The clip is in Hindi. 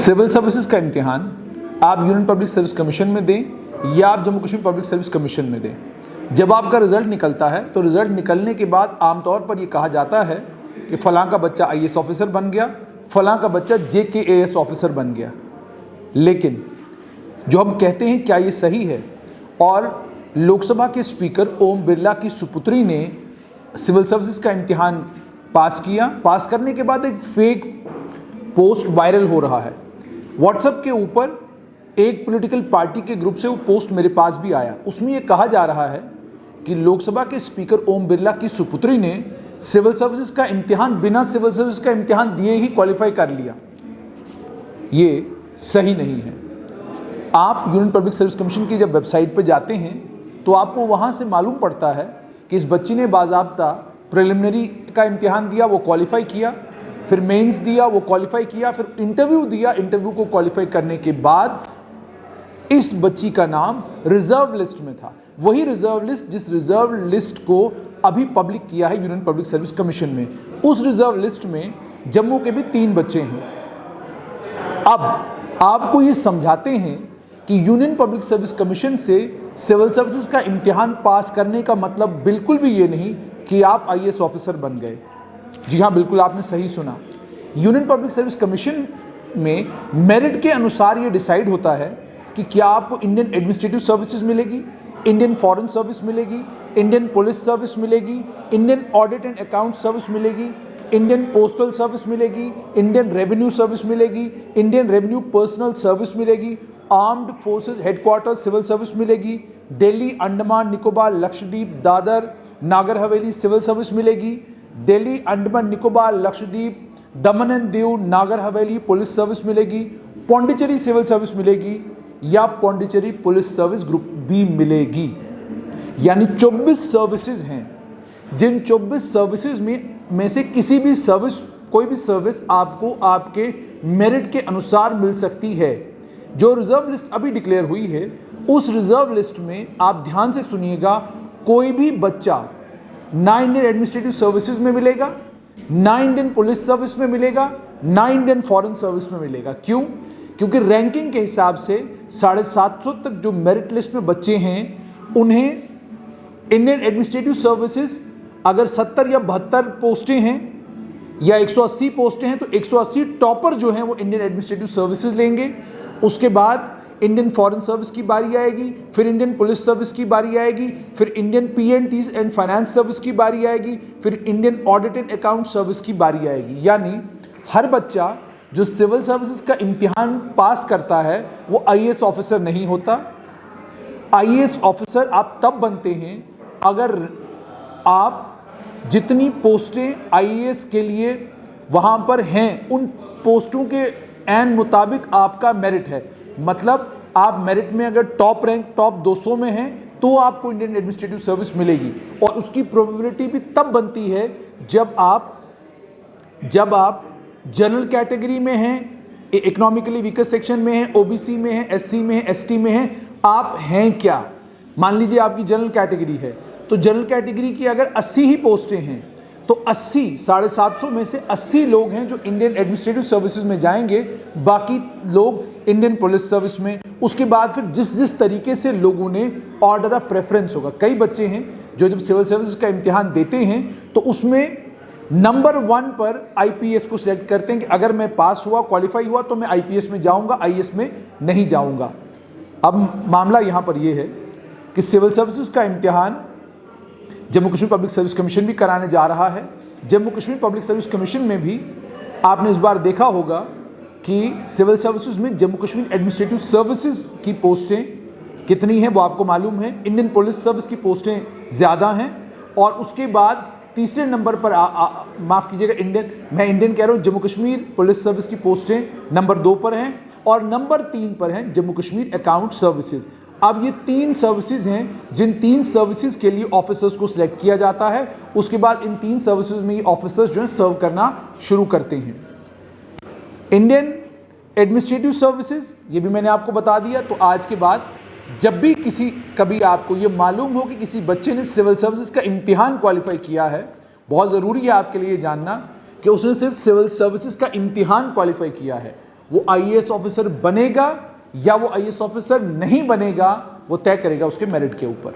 सिविल सर्विसेज का इम्तिहान आप यूनियन पब्लिक सर्विस कमीशन में दें या आप Jammu Kashmir public service commission में दें। जब आपका रिजल्ट निकलता है तो रिजल्ट निकलने के बाद आमतौर पर ये कहा जाता है कि फ़लाँ का बच्चा आईएएस ऑफिसर बन गया, फ़लाँ का बच्चा JKAS ऑफिसर बन गया। लेकिन जो हम कहते हैं क्या ये सही है? और लोकसभा के स्पीकर ओम बिरला की सुपुत्री ने सिविल सर्विसेज का इम्तिहान पास किया। पास करने के बाद एक फेक पोस्ट वायरल हो रहा है व्हाट्सएप के ऊपर। एक पॉलिटिकल पार्टी के ग्रुप से वो पोस्ट मेरे पास भी आया। उसमें ये कहा जा रहा है कि लोकसभा के स्पीकर ओम बिरला की सुपुत्री ने सिविल सर्विसेज का इम्तिहान बिना सिविल सर्विस का इम्तिहान दिए ही क्वालिफाई कर लिया। ये सही नहीं है। आप यूनियन पब्लिक सर्विस कमीशन की जब वेबसाइट पर जाते हैं तो आपको वहाँ से मालूम पड़ता है कि इस बच्ची ने बाज़ाब्ता प्रिलिमिनरी का इम्तिहान दिया, वो क्वालिफाई किया, फिर मेंस दिया, वो क्वालिफाई किया, फिर इंटरव्यू दिया, इंटरव्यू को क्वालिफाई करने के बाद इस बच्ची का नाम रिजर्व लिस्ट में था। वही रिजर्व लिस्ट जिस रिजर्व लिस्ट को अभी पब्लिक किया है यूनियन पब्लिक सर्विस कमीशन में। उस रिजर्व लिस्ट में जम्मू के भी 3 बच्चे हैं। अब आपको ये समझाते हैं कि यूनियन पब्लिक सर्विस कमीशन से सिविल सर्विसेज का इम्तिहान पास करने का मतलब बिल्कुल भी ये नहीं कि आप आईएएस ऑफिसर बन गए। जी हाँ, बिल्कुल आपने सही सुना। यूनियन पब्लिक सर्विस कमीशन में मेरिट के अनुसार ये डिसाइड होता है कि क्या आपको इंडियन एडमिनिस्ट्रेटिव सर्विसेज मिलेगी, इंडियन फॉरेन सर्विस मिलेगी, इंडियन पुलिस सर्विस मिलेगी, Indian audit and account service मिलेगी, इंडियन पोस्टल सर्विस मिलेगी, इंडियन रेवेन्यू सर्विस मिलेगी, इंडियन रेवेन्यू पर्सनल सर्विस मिलेगी, armed forces headquarter civil service मिलेगी, दिल्ली अंडमान निकोबार लक्षद्वीप दादर नागर हवेली सिविल सर्विस मिलेगी, दिल्ली अंडमान निकोबार लक्षद्वीप दमन and Diu Nagar Haveli police service मिलेगी, पौंडीचेरी सिविल सर्विस मिलेगी या पौंडीचेरी पुलिस सर्विस ग्रुप भी मिलेगी। यानी 24 सर्विसेज हैं। जिन 24 सर्विसेज में से किसी भी सर्विस, कोई भी सर्विस आपको आपके मेरिट के अनुसार मिल सकती है। जो रिजर्व लिस्ट अभी डिक्लेयर हुई है उस रिजर्व लिस्ट में आप ध्यान से सुनिएगा, कोई भी बच्चा ना इंडियन एडमिनिस्ट्रेटिव सर्विसेज में मिलेगा, ना इंडियन पुलिस सर्विस में मिलेगा, ना इंडियन फॉरेन सर्विस में मिलेगा। क्यों? क्योंकि रैंकिंग के हिसाब से 750 तक जो मेरिट लिस्ट में बच्चे हैं उन्हें इंडियन एडमिनिस्ट्रेटिव सर्विसेज अगर 70 या 72 पोस्टें हैं या 180 पोस्टें हैं तो 180 टॉपर जो हैं वो इंडियन एडमिनिस्ट्रेटिव सर्विसेज लेंगे। उसके बाद इंडियन फॉरेन सर्विस की बारी आएगी, फिर इंडियन पुलिस सर्विस की बारी आएगी, फिर Indian PNTs and finance service की बारी आएगी, फिर Indian audit and account service की बारी आएगी। यानी हर बच्चा जो सिविल सर्विसेज का इम्तिहान पास करता है वो आईएएस ऑफिसर नहीं होता। आईएएस ऑफिसर आप तब बनते हैं अगर आप जितनी पोस्टें आईएएस के लिए वहाँ पर हैं उन पोस्टों के एन मुताबिक आपका मेरिट है। मतलब आप मेरिट में अगर टॉप रैंक टॉप 200 में हैं तो आपको इंडियन एडमिनिस्ट्रेटिव सर्विस मिलेगी। और उसकी प्रोबेबिलिटी भी तब बनती है जब आप जनरल कैटेगरी में हैं, इकोनॉमिकली वीकर सेक्शन में हैं, ओबीसी में हैं, एससी में हैं, एसटी में हैं। आप हैं क्या? मान लीजिए आपकी जनरल कैटेगरी है तो जनरल कैटेगरी की अगर 80 ही पोस्टें हैं तो 80 750 में से 80 लोग हैं जो इंडियन एडमिनिस्ट्रेटिव सर्विसेज में जाएंगे, बाकी लोग इंडियन पुलिस सर्विस में। उसके बाद फिर जिस तरीके से लोगों ने ऑर्डर ऑफ प्रेफरेंस होगा। कई बच्चे हैं जो जब सिविल सर्विसेज का इम्तिहान देते हैं तो उसमें नंबर 1 पर आईपीएस को सिलेक्ट करते हैं कि अगर मैं पास हुआ, क्वालिफाई हुआ तो मैं आईपीएस में जाऊंगा, आईएएस में नहीं जाऊंगा। अब मामला यहां पर यह है कि सिविल सर्विसेज का इम्तिहान Jammu Kashmir public service commission भी कराने जा रहा है। Jammu Kashmir public service commission में भी आपने इस बार देखा होगा कि सिविल सर्विसेज में जम्मू कश्मीर एडमिनिस्ट्रेटिव सर्विसेज की पोस्टें कितनी हैं वो आपको मालूम है। इंडियन पुलिस सर्विस की पोस्टें ज़्यादा हैं और उसके बाद तीसरे नंबर पर माफ़ कीजिएगा, इंडियन कह रहा हूँ, जम्मू कश्मीर पुलिस सर्विस की पोस्टें नंबर 2 पर हैं और नंबर 3 पर हैं जम्मू कश्मीर अकाउंट सर्विसेज। अब ये 3 सर्विसेज हैं जिन 3 सर्विसेज के लिए ऑफिसर्स को सिलेक्ट किया जाता है। उसके बाद इन 3 सर्विसेज में ये ऑफिसर्स जो है सर्व करना शुरू करते हैं। इंडियन एडमिनिस्ट्रेटिव सर्विसेज ये भी मैंने आपको बता दिया। तो आज के बाद जब भी कभी आपको ये मालूम हो कि किसी बच्चे ने सिविल सर्विसेज का इम्तिहान क्वालिफाई किया है, बहुत ज़रूरी है आपके लिए जानना कि उसने सिर्फ सिविल सर्विसेज का इम्तिहान क्वालिफाई किया है। वो आईएएस ऑफिसर बनेगा या वो आईएएस ऑफिसर नहीं बनेगा, वो तय करेगा उसके मेरिट के ऊपर।